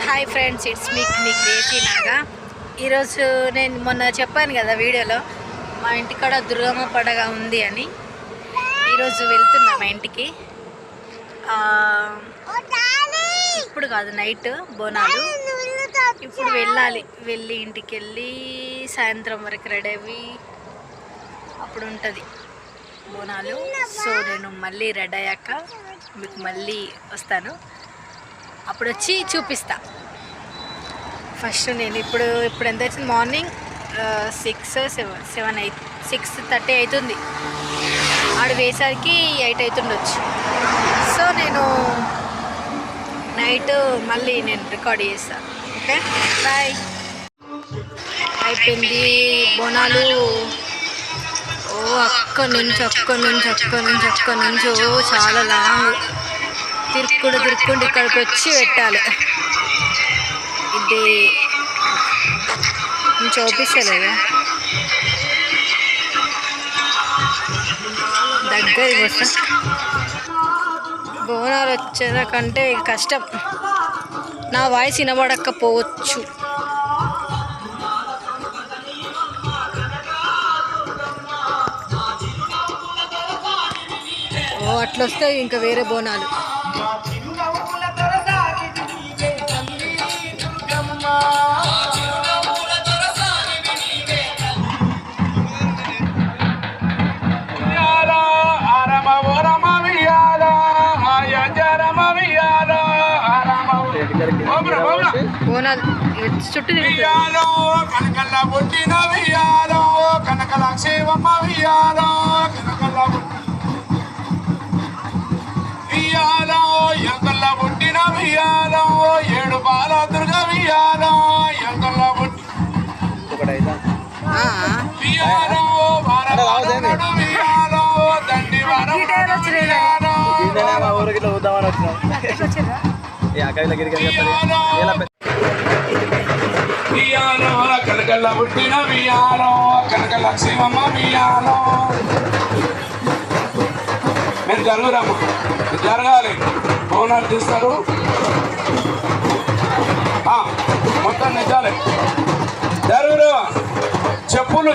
Hi friends, it's me crazy Naga. ఈరోజు నేను మొన్న చెప్పాను కదా వీడియోలో, మా ఇంటికాడ దుర్గమ్మ పండగ ఉంది అని. ఈరోజు వెళ్తున్నా మా ఇంటికి. ఇప్పుడు కాదు, నైట్ బోనాలు. ఇప్పుడు వెళ్ళి ఇంటికి వెళ్ళి సాయంత్రం వరకు రెడీ అయ్యి అప్పుడు ఉంటుంది బోనాలు. సో నేను మళ్ళీ రెడీ అయ్యాక మీకు మళ్ళీ వస్తాను, అప్పుడు వచ్చి చూపిస్తా. ఫస్ట్ నేను ఇప్పుడు ఎంత అవుతుంది, మార్నింగ్ 6:30 అవుతుంది. ఆడు వేసరికి 8 అవుతుండొచ్చు. సో నేను నైట్ మళ్ళీ నేను రికార్డ్ చేస్తాను. Okay, bye. అయిపోయింది బోనాలు. అక్కడి నుంచి చాలా లాంగ్ తిరుక్కుంటూ ఇక్కడికి వచ్చి పెట్టాలి. ఇది నేను చూపిస్తలేదా, దగ్గరికి వస్తా. బోనాలు వచ్చేదాకంటే కష్టం. నా వాయిస్ వినబడకపోవచ్చు. అట్లా వస్తాయి ఇంకా వేరే బోనాలు. బోనాలు చుట్టూ కనకల్లా పుట్టిన వియాలో కనకల క్షేమమ్మ వియాలో వియాలో ఎంకల్లా పుట్టిన వియాలో ఏడు బాల దుర్గ వియాలో ఎంకల్లా పుట్టి వియాలో వారవాడు వియాలో దండి వారవాడు ఊరికి వద్దామని వచ్చినాం. వియాలో కనకల్లా పుట్టిన వియాలో కనకల క్షేమమ్మ వియాలో. నేను జరుగురమ్మ, జరగాలి. బోనాలు తీస్తారు మొత్తం నిజాలే. జరుగురు. చెప్పులు